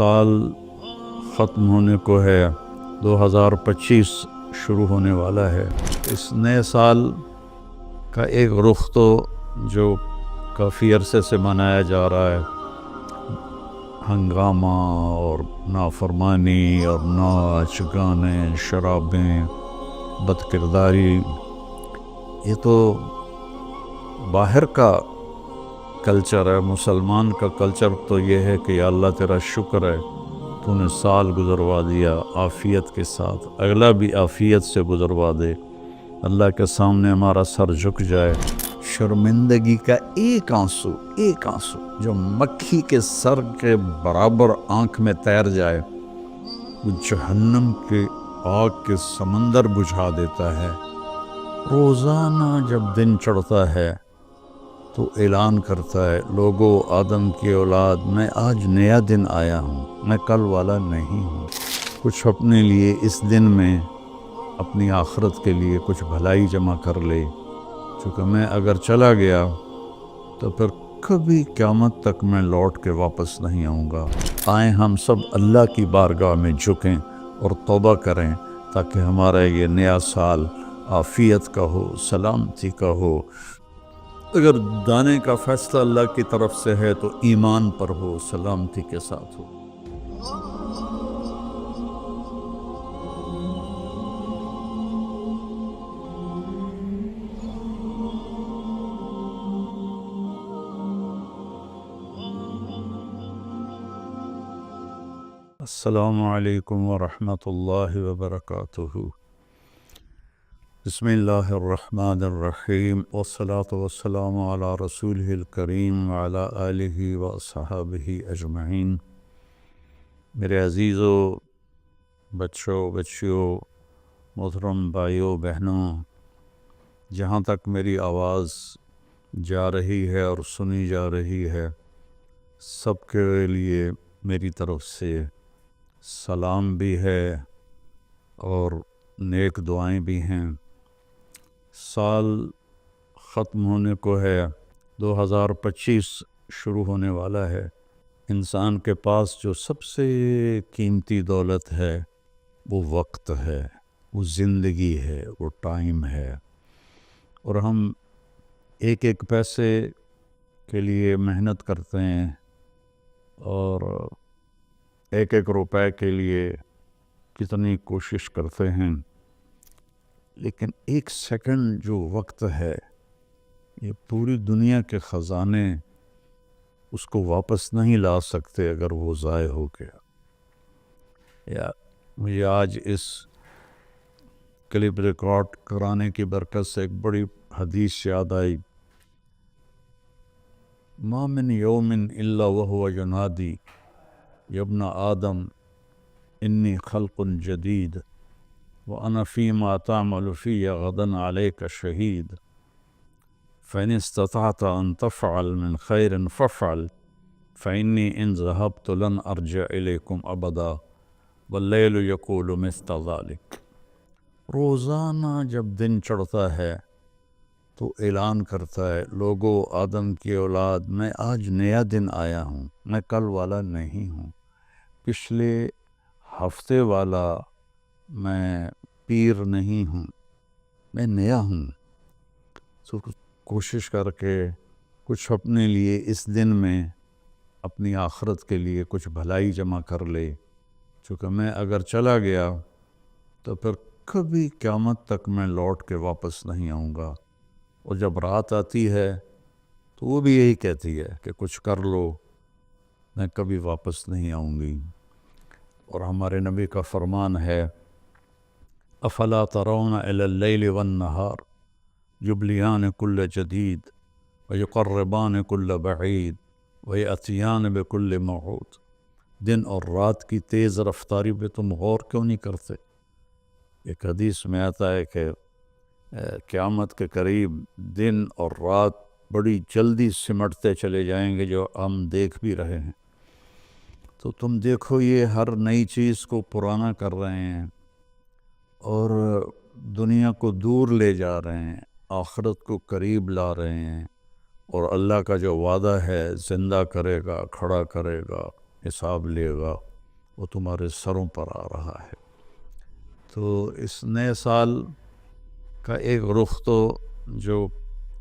سال ختم ہونے کو ہے، 2025 شروع ہونے والا ہے۔ اس نئے سال کا ایک رخ تو جو کافی عرصے سے منایا جا رہا ہے، ہنگامہ اور نافرمانی اور ناچ گانے، شرابیں، بد کرداری، یہ تو باہر کا کلچر ہے۔ مسلمان کا کلچر تو یہ ہے کہ یا اللہ تیرا شکر ہے تو نے سال گزروا دیا عافیت کے ساتھ، اگلا بھی عافیت سے گزروا دے، اللہ کے سامنے ہمارا سر جھک جائے۔ شرمندگی کا ایک آنسو جو مکھی کے سر کے برابر آنکھ میں تیر جائے، وہ جہنم کے آگ کے سمندر بجھا دیتا ہے۔ روزانہ جب دن چڑھتا ہے تو اعلان کرتا ہے، لوگو آدم کی اولاد، میں آج نیا دن آیا ہوں، میں کل والا نہیں ہوں۔ کچھ اپنے لیے اس دن میں اپنی آخرت کے لیے کچھ بھلائی جمع کر لے، چونکہ میں اگر چلا گیا تو پھر کبھی قیامت تک میں لوٹ کے واپس نہیں آؤں گا۔ آئیں ہم سب اللہ کی بارگاہ میں جھکیں اور توبہ کریں تاکہ ہمارا یہ نیا سال عافیت کا ہو، سلامتی کا ہو۔ اگر دانے کا فیصلہ اللہ کی طرف سے ہے تو ایمان پر ہو، سلامتی کے ساتھ ہو۔ السلام علیکم ورحمۃ اللہ وبرکاتہ۔ بسم اللہ الرحمن الرحیم، والصلاة والسلام علی رسولہ الکریم وعلی آلہ واصحابہ اجمعین۔ میرے عزیزو، بچوں، بچیوں، محترم بھائیوں، بہنوں، جہاں تک میری آواز جا رہی ہے اور سنی جا رہی ہے، سب کے لیے میری طرف سے سلام بھی ہے اور نیک دعائیں بھی ہیں۔ سال ختم ہونے کو ہے، 2025 شروع ہونے والا ہے۔ انسان کے پاس جو سب سے قیمتی دولت ہے وہ وقت ہے، وہ زندگی ہے، وہ ٹائم ہے، اور ہم ایک ایک پیسے کے لیے محنت کرتے ہیں اور ایک ایک روپے کے لیے کتنی کوشش کرتے ہیں، لیکن ایک سیکنڈ جو وقت ہے، یہ پوری دنیا کے خزانے اس کو واپس نہیں لا سکتے اگر وہ ضائع ہو گیا۔ یا مجھے آج اس کلپ ریکارڈ کرانے کی برکت سے ایک بڑی حدیث یاد آئی، ما من یوم الا وهو ینادی یا ابن آدم انی خلق جدید وَأَنَا فِي مَا تَعْمَلُ فِيَّ غَدًا عَلَيْكَ شَهِيدٌ فَإِنِ اسْتَطَعْتَ أَن تَفْعَلَ مِنْ خَيْرٍ فَافْعَلْ فَإِنِّي إِنْ ذَهَبْتُ لَنْ أَرْجِعَ إِلَيْكُمْ أَبَدًا وَاللَّيْلُ يَقُولُ مِثْلَ ذَلِكَ۔ روزانہ جب دن چڑھتا ہے تو اعلان کرتا ہے، لوگو آدم کی اولاد، میں آج نیا دن آیا ہوں، میں کل والا نہیں ہوں، پچھلے ہفتے والا میں پیر نہیں ہوں، میں نیا ہوں۔ تو کوشش کر کے کچھ اپنے لیے اس دن میں اپنی آخرت کے لیے کچھ بھلائی جمع کر لے، چونکہ میں اگر چلا گیا تو پھر کبھی قیامت تک میں لوٹ کے واپس نہیں آؤں گا۔ اور جب رات آتی ہے تو وہ بھی یہی کہتی ہے کہ کچھ کر لو، میں کبھی واپس نہیں آؤں گی۔ اور ہمارے نبی کا فرمان ہے، افلا ترون الی اللیل والنہار یبلیان کل جدید ویقربان کل بعید ویأتیان بکل موعود۔ دن اور رات کی تیز رفتاری پہ تم غور کیوں نہیں کرتے؟ ایک حدیث میں آتا ہے کہ قیامت کے قریب دن اور رات بڑی جلدی سمٹتے چلے جائیں گے، جو ہم دیکھ بھی رہے ہیں۔ تو تم دیکھو، یہ ہر نئی چیز کو پرانا کر رہے ہیں اور دنیا کو دور لے جا رہے ہیں، آخرت کو قریب لا رہے ہیں، اور اللہ کا جو وعدہ ہے، زندہ کرے گا، کھڑا کرے گا، حساب لے گا، وہ تمہارے سروں پر آ رہا ہے۔ تو اس نئے سال کا ایک رخ تو جو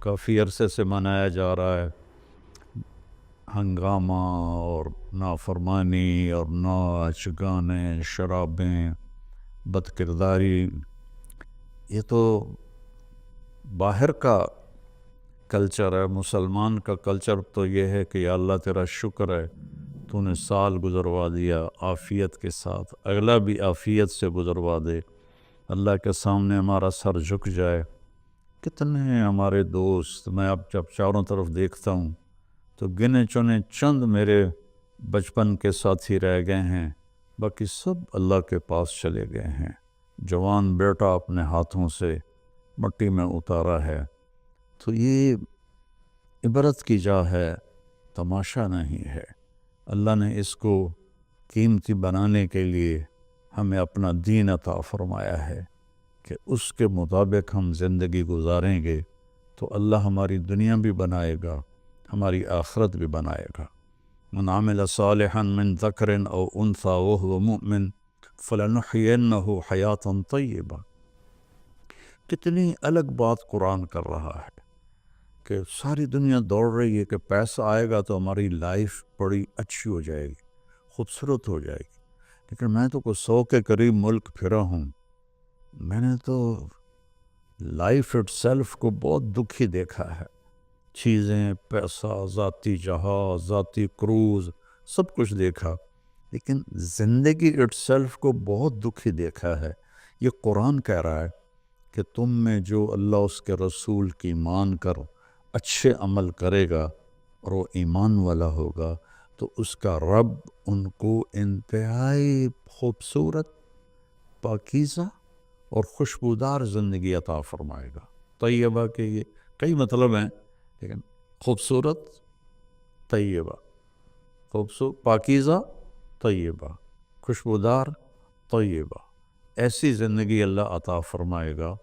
کافی عرصے سے منایا جا رہا ہے، ہنگامہ اور نافرمانی اور ناچ گانے، شرابیں، بد کرداری، یہ تو باہر کا کلچر ہے۔ مسلمان کا کلچر تو یہ ہے کہ یا اللہ تیرا شکر ہے تو نے سال گزروا دیا عافیت کے ساتھ، اگلا بھی عافیت سے گزروا دے، اللہ کے سامنے ہمارا سر جھک جائے۔ کتنے ہمارے دوست، میں اب جب چاروں طرف دیکھتا ہوں تو گنے چنے چند میرے بچپن کے ساتھی رہ گئے ہیں، باقی سب اللہ کے پاس چلے گئے ہیں۔ جوان بیٹا اپنے ہاتھوں سے مٹی میں اتارا ہے۔ تو یہ عبرت کی جا ہے، تماشا نہیں ہے۔ اللہ نے اس کو قیمتی بنانے کے لیے ہمیں اپنا دین عطا فرمایا ہے کہ اس کے مطابق ہم زندگی گزاریں گے تو اللہ ہماری دنیا بھی بنائے گا، ہماری آخرت بھی بنائے گا۔ من عمل صالحا من ذکر او انثى وهو مؤمن فلنحینہ حیاتا طیبہ۔ کتنی الگ بات قرآن کر رہا ہے کہ ساری دنیا دوڑ رہی ہے کہ پیسہ آئے گا تو ہماری لائف بڑی اچھی ہو جائے گی، خوبصورت ہو جائے گی، لیکن میں تو کوئی 100 کے قریب ملک پھرا ہوں، میں نے تو لائف اٹ سیلف کو بہت دکھی دیکھا ہے۔ چیزیں، پیسہ، ذاتی جہاز، ذاتی کروز، سب کچھ دیکھا، لیکن زندگی اٹ سیلف کو بہت دکھی دیکھا ہے۔ یہ قرآن کہہ رہا ہے کہ تم میں جو اللہ اس کے رسول کی مان کر اچھے عمل کرے گا اور وہ ایمان والا ہوگا تو اس کا رب ان کو انتہائی خوبصورت، پاکیزہ اور خوشبودار زندگی عطا فرمائے گا۔ طیبہ کے یہ کئی مطلب ہیں، لیکن خوبصورت، طیبہ، پاکیزہ، طیبہ، خوشبودار، طیبہ، ایسی زندگی اللہ عطا فرمائے گا۔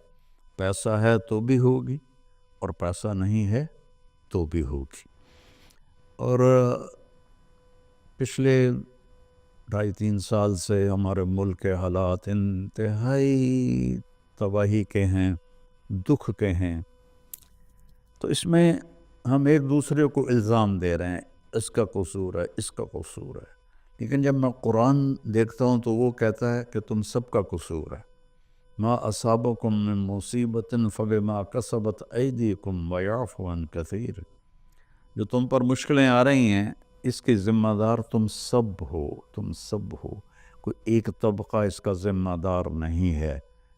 پیسہ ہے تو بھی ہوگی اور پیسہ نہیں ہے تو بھی ہوگی۔ اور پچھلے 2.5-3 سال سے ہمارے ملک کے حالات انتہائی تباہی کے ہیں، دکھ کے ہیں، تو اس میں ہم ایک دوسرے کو الزام دے رہے ہیں، اس کا قصور ہے، اس کا قصور ہے، لیکن جب میں قرآن دیکھتا ہوں تو وہ کہتا ہے کہ تم سب کا قصور ہے۔ ما اصابکم من مصیبت فبما کسبت ایدیکم ویعفو عن کثیر۔ جو تم پر مشکلیں آ رہی ہیں اس کی ذمہ دار تم سب ہو، تم سب ہو، کوئی ایک طبقہ اس کا ذمہ دار نہیں ہے۔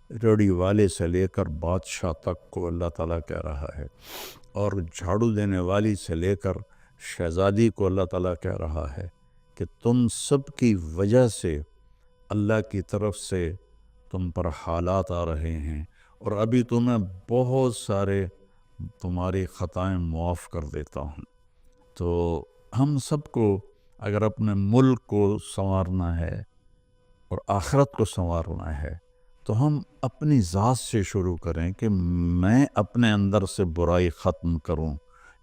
ریڑھی والے سے لے کر بادشاہ تک کو اللہ تعالیٰ کہہ رہا ہے، اور جھاڑو دینے والی سے لے کر شہزادی کو اللہ تعالیٰ کہہ رہا ہے کہ تم سب کی وجہ سے اللہ کی طرف سے تم پر حالات آ رہے ہیں، اور ابھی تمہیں بہت سارے تمہاری خطائیں معاف کر دیتا ہوں۔ تو ہم سب کو اگر اپنے ملک کو سنوارنا ہے اور آخرت کو سنوارنا ہے تو ہم اپنی ذات سے شروع کریں کہ میں اپنے اندر سے برائی ختم کروں،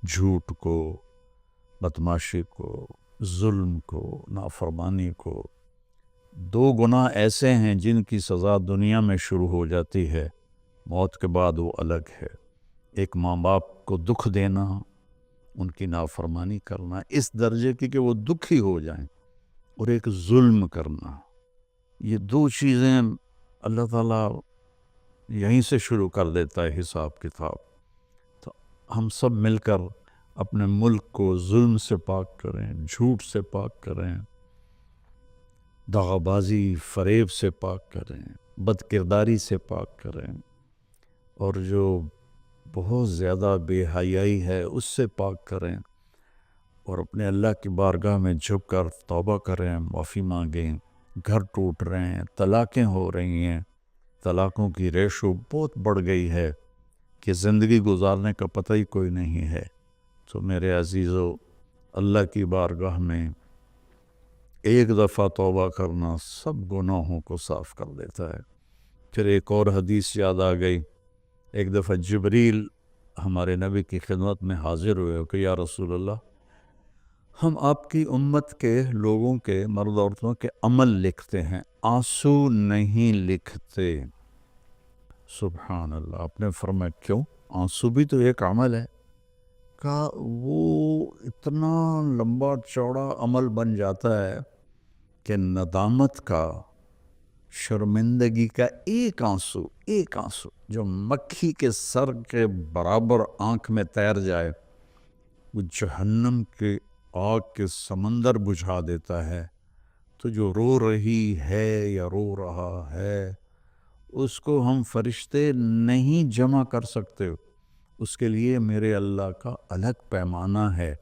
جھوٹ کو، بدماشی کو، ظلم کو، نافرمانی کو۔ 2 گناہ ایسے ہیں جن کی سزا دنیا میں شروع ہو جاتی ہے، موت کے بعد وہ الگ ہے۔ ایک ماں باپ کو دکھ دینا، ان کی نافرمانی کرنا اس درجے کی کہ وہ دکھی ہو جائیں، اور ایک ظلم کرنا، یہ 2 چیزیں اللہ تعالیٰ یہیں سے شروع کر دیتا ہے حساب کتاب۔ تو ہم سب مل کر اپنے ملک کو ظلم سے پاک کریں، جھوٹ سے پاک کریں، دغا بازی، فریب سے پاک کریں، بد کرداری سے پاک کریں، اور جو بہت زیادہ بے حیائی ہے اس سے پاک کریں، اور اپنے اللہ کی بارگاہ میں جھک کر توبہ کریں، معافی مانگیں۔ گھر ٹوٹ رہے ہیں، طلاقیں ہو رہی ہیں، طلاقوں کی ریشو بہت بڑھ گئی ہے کہ زندگی گزارنے کا پتہ ہی کوئی نہیں ہے۔ تو میرے عزیزو، اللہ کی بارگاہ میں ایک دفعہ توبہ کرنا سب گناہوں کو صاف کر دیتا ہے۔ پھر ایک اور حدیث یاد آ گئی، ایک دفعہ جبریل ہمارے نبی کی خدمت میں حاضر ہوئے کہ یا رسول اللہ، ہم آپ کی امت کے لوگوں کے مرد عورتوں کے عمل لکھتے ہیں، آنسو نہیں لکھتے۔ سبحان اللہ۔ آپ نے فرمایا کیوں؟ آنسو بھی تو ایک عمل ہے۔ کہا وہ اتنا لمبا چوڑا عمل بن جاتا ہے کہ ندامت کا، شرمندگی کا ایک آنسو جو مکھی کے سر کے برابر آنکھ میں تیر جائے، وہ جہنم کے آگ کے سمندر بجھا دیتا ہے۔ تو جو رو رہی ہے یا رو رہا ہے، اس کو ہم فرشتے نہیں جمع کر سکتے۔ اس کے لیے میرے اللہ کا الگ پیمانہ ہے،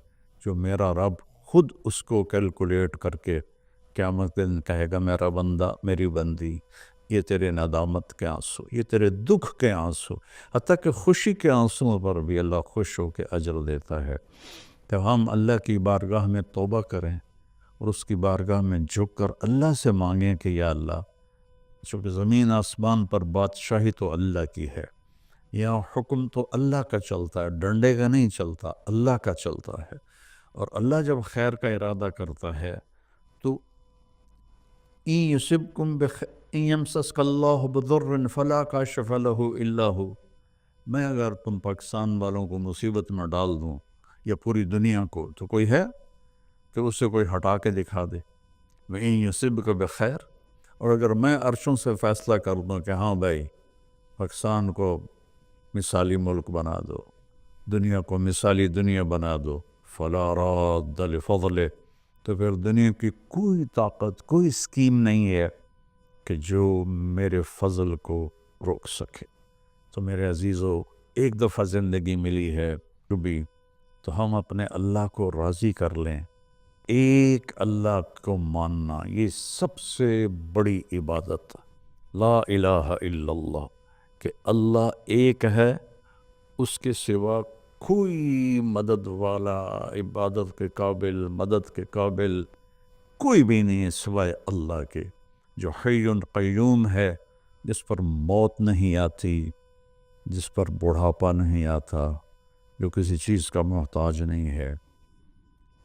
جو میرا رب خود اس کو کیلکولیٹ کر کے قیامت کے دن کہے گا، میرا بندہ، میری بندی، یہ تیرے ندامت کے آنسو، یہ تیرے دکھ کے آنسو، حتیٰ کہ خوشی کے آنسوں پر بھی اللہ خوش ہو کے اجر دیتا ہے۔ تو ہم اللہ کی بارگاہ میں توبہ کریں اور اس کی بارگاہ میں جھک کر اللہ سے مانگیں کہ یا اللہ، چونکہ زمین آسمان پر بادشاہی تو اللہ کی ہے، یہاں حکم تو اللہ کا چلتا ہے، ڈنڈے کا نہیں چلتا، اللہ کا چلتا ہے۔ اور اللہ جب خیر کا ارادہ کرتا ہے تو إِن يُصِبْكُمْ إِن يَمْسَسْكَ اللَّهُ بِضُرٍّ فَلَا كَاشِفَ لَهُ إِلَّا هُوَ۔ میں اگر تم پاکستان والوں کو مصیبت میں ڈال دوں یا پوری دنیا کو، تو کوئی ہے کہ اسے کوئی ہٹا کے دکھا دے؟ وَإِن يُصِبْكَ بِخَيْرٍ، اور اگر میں عرشوں سے فیصلہ کر دوں کہ ہاں بھائی پاکستان کو مثالی ملک بنا دو، دنیا کو مثالی دنیا بنا دو، فَلَا رَادَّ لِفَضْلِهِ، تو پھر دنیا کی کوئی طاقت، کوئی اسکیم نہیں ہے کہ جو میرے فضل کو روک سکے۔ تو میرے عزیزو، ایک دفعہ زندگی ملی ہے جو بھی، تو ہم اپنے اللہ کو راضی کر لیں۔ ایک اللہ کو ماننا، یہ سب سے بڑی عبادت، لا الہ الا اللہ، کہ اللہ ایک ہے، اس کے سوا کوئی مدد والا، عبادت کے قابل، مدد کے قابل کوئی بھی نہیں ہے سوائے اللہ کے، جو حی قیوم ہے، جس پر موت نہیں آتی، جس پر بڑھاپا نہیں آتا، جو کسی چیز کا محتاج نہیں ہے۔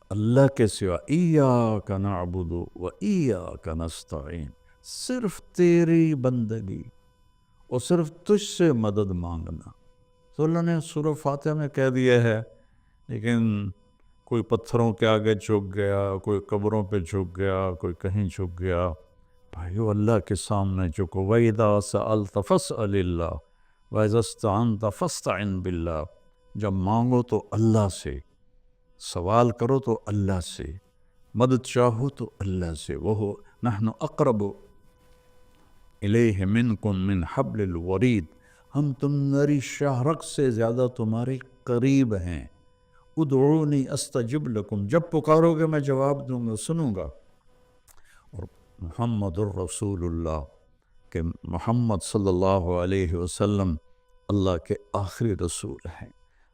اللہ کے سوا ایاک نعبد و ایاک نستعین، صرف تیری بندگی اور صرف تجھ سے مدد مانگنا۔ تو اللہ نے سورہ فاتحہ میں کہہ دیا ہے، لیکن کوئی پتھروں کے آگے جھک گیا، کوئی قبروں پہ جھک گیا، کوئی کہیں جھک گیا۔ بھائیو، اللہ کے سامنے جھکو۔ وَإِذَا سَأَلْتَ فَاسْأَلِ اللَّهَ وَإِذَا اسْتَعَنْتَ فَاسْتَعِنْ بِاللَّهِ، جب مانگو تو اللہ سے، سوال کرو تو اللہ سے، مدد چاہو تو اللہ سے۔ وہ نحن اقرب الیہ منکم من حبل الورید، ہم تمہاری شاہ رگ سے زیادہ تمہارے قریب ہیں۔ ادعونی استجب لکم، جب پکارو گے میں جواب دوں گا، سنوں گا۔ اور محمد الرسول اللہ، کہ محمد صلی اللہ علیہ وسلم اللہ کے آخری رسول ہیں۔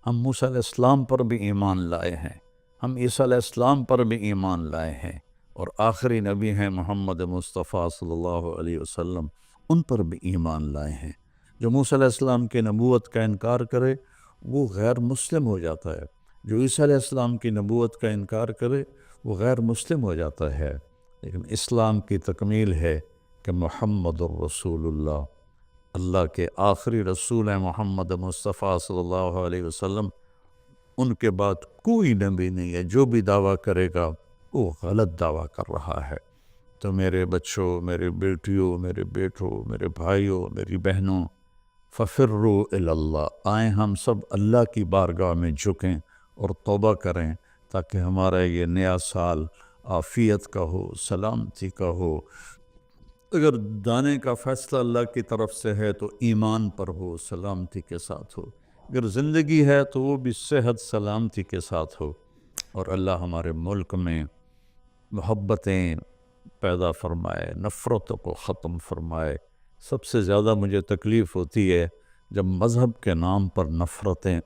ہم موسیٰ علیہ السلام پر بھی ایمان لائے ہیں، ہم عیسیٰ علیہ السلام پر بھی ایمان لائے ہیں، اور آخری نبی ہیں محمد مصطفیٰ صلی اللہ علیہ وسلم، ان پر بھی ایمان لائے ہیں۔ جو موسیٰ علیہ السلام کی نبوت کا انکار کرے وہ غیر مسلم ہو جاتا ہے، جو عیسیٰ علیہ السلام کی نبوت کا انکار کرے وہ غیر مسلم ہو جاتا ہے۔ لیکن اسلام کی تکمیل ہے کہ محمد الرسول اللہ، اللہ کے آخری رسول ہیں محمد مصطفیٰ صلی اللہ علیہ وسلم، ان کے بعد کوئی نبی نہیں ہے۔ جو بھی دعویٰ کرے گا وہ غلط دعویٰ کر رہا ہے۔ تو میرے بچوں، میرے بیٹیوں، میرے بیٹوں، میرے بھائیوں، میری بہنوں، ففروا الی اللہ، آئیں ہم سب اللہ کی بارگاہ میں جھکیں اور توبہ کریں، تاکہ ہمارا یہ نیا سال عافیت کا ہو، سلامتی کا ہو۔ اگر دانے کا فیصلہ اللہ کی طرف سے ہے تو ایمان پر ہو، سلامتی کے ساتھ ہو۔ اگر زندگی ہے تو وہ بھی صحت سلامتی کے ساتھ ہو، اور اللہ ہمارے ملک میں محبتیں پیدا فرمائے، نفرتوں کو ختم فرمائے۔ سب سے زیادہ مجھے تکلیف ہوتی ہے جب مذہب کے نام پر نفرتیں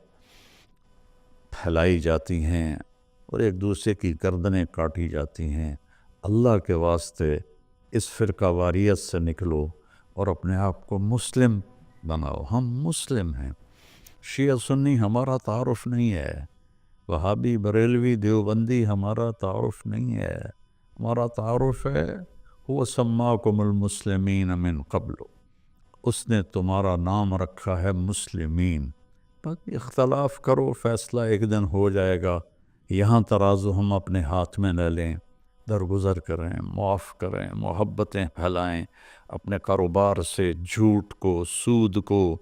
پھیلائی جاتی ہیں اور ایک دوسرے کی گردنیں کاٹی جاتی ہیں۔ اللہ کے واسطے اس فرقہ واریت سے نکلو اور اپنے آپ کو مسلم بناؤ۔ ہم مسلم ہیں، شیعہ سنی ہمارا تعارف نہیں ہے، وہابی بریلوی دیوبندی ہمارا تعارف نہیں ہے، ہمارا تعارف ہے هو سماکم المسلمین من قبل، اس نے تمہارا نام رکھا ہے مسلمین۔ باقی اختلاف کرو، فیصلہ ایک دن ہو جائے گا، یہاں ترازو ہم اپنے ہاتھ میں لے لیں، درگزر کریں، معاف کریں، محبتیں پھیلائیں، اپنے کاروبار سے جھوٹ کو، سود کو،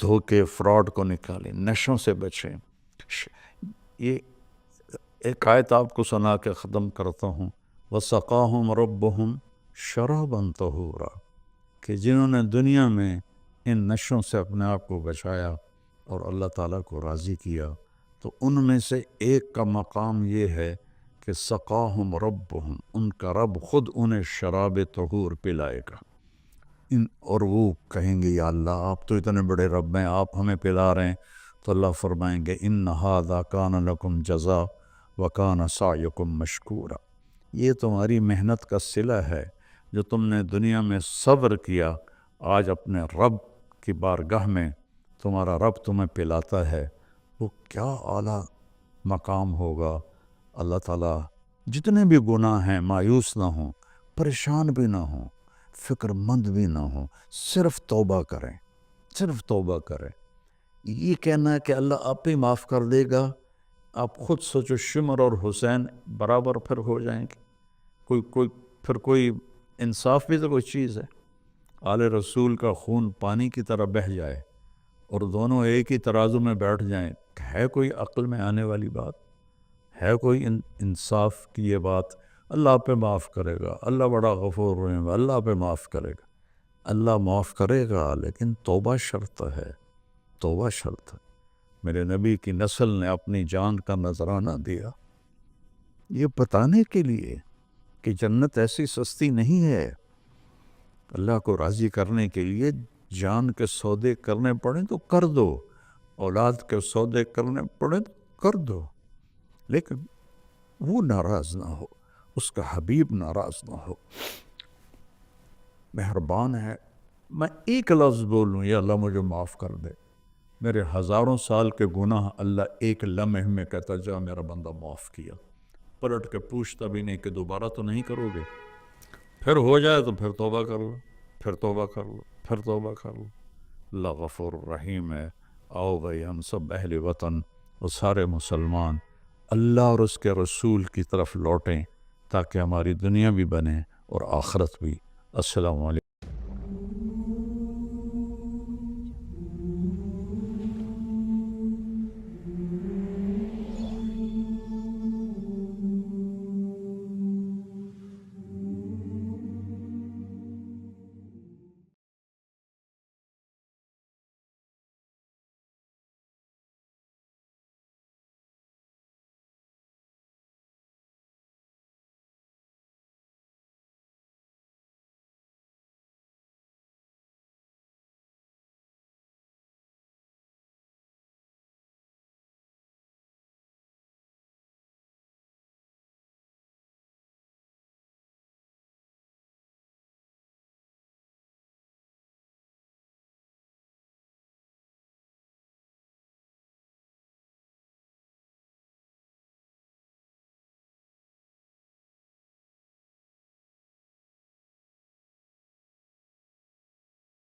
دھوکے، فراڈ کو نکالیں، نشوں سے بچیں۔ یہ ایک آیت آپ کو سنا کے ختم کرتا ہوں، وَسَقَاهُمْ رَبُّهُمْ شَرَابًا طَهُورًا، کہ جنہوں نے دنیا میں ان نشوں سے اپنے آپ کو بچایا اور اللہ تعالیٰ کو راضی کیا، تو ان میں سے ایک کا مقام یہ ہے کہ سقاہم ربہم، ان کا رب خود انہیں شراب طہور پلائے گا۔ اور وہ کہیں گے یا اللہ آپ تو اتنے بڑے رب ہیں، آپ ہمیں پلا رہے ہیں، تو اللہ فرمائیں گے ان ھذا کان لکم جزاء وکان سعیکم مشکورا، یہ تمہاری محنت کا صلہ ہے، جو تم نے دنیا میں صبر کیا، آج اپنے رب کی بارگاہ میں تمہارا رب تمہیں پلاتا ہے، وہ کیا اعلیٰ مقام ہوگا۔ اللہ تعالیٰ جتنے بھی گناہ ہیں مایوس نہ ہوں، پریشان بھی نہ ہوں، فکر مند بھی نہ ہوں، صرف توبہ کریں، صرف توبہ کریں۔ یہ کہنا ہے کہ اللہ آپ ہی معاف کر دے گا، آپ خود سوچو شمر اور حسین برابر پھر ہو جائیں گے، کوئی انصاف بھی تو کوئی چیز ہے۔ آل رسول کا خون پانی کی طرح بہہ جائے اور دونوں ایک ہی ترازو میں بیٹھ جائیں، ہے کوئی عقل میں آنے والی بات؟ ہے کوئی انصاف کی یہ بات؟ اللہ پہ معاف کرے گا، اللہ بڑا غفور رحیم، اللہ پہ معاف کرے گا، اللہ معاف کرے گا، لیکن توبہ شرط ہے، توبہ شرط ہے۔ میرے نبی کی نسل نے اپنی جان کا نذرانہ دیا یہ بتانے کے لیے کہ جنت ایسی سستی نہیں ہے، اللہ کو راضی کرنے کے لیے جان کے سودے کرنے پڑیں تو کر دو، اولاد کے سودے کرنے پڑیں تو کر دو، لیکن وہ ناراض نہ ہو، اس کا حبیب ناراض نہ ہو۔ مہربان ہے، میں ایک لفظ بولوں یا اللہ مجھے معاف کر دے، میرے ہزاروں سال کے گناہ اللہ ایک لمحے میں کہتا جا میرا بندہ معاف کیا، پلٹ کے پوچھتا بھی نہیں کہ دوبارہ تو نہیں کرو گے، پھر ہو جائے تو پھر توبہ کر لو، پھر توبہ کر لو، پھر توبہ کر لو۔ اللہ غفور رحیم ہے۔ آؤ بھائی ہم سب اہل وطن اور سارے مسلمان اللہ اور اس کے رسول کی طرف لوٹیں تاکہ ہماری دنیا بھی بنے اور آخرت بھی۔ السلام علیکم۔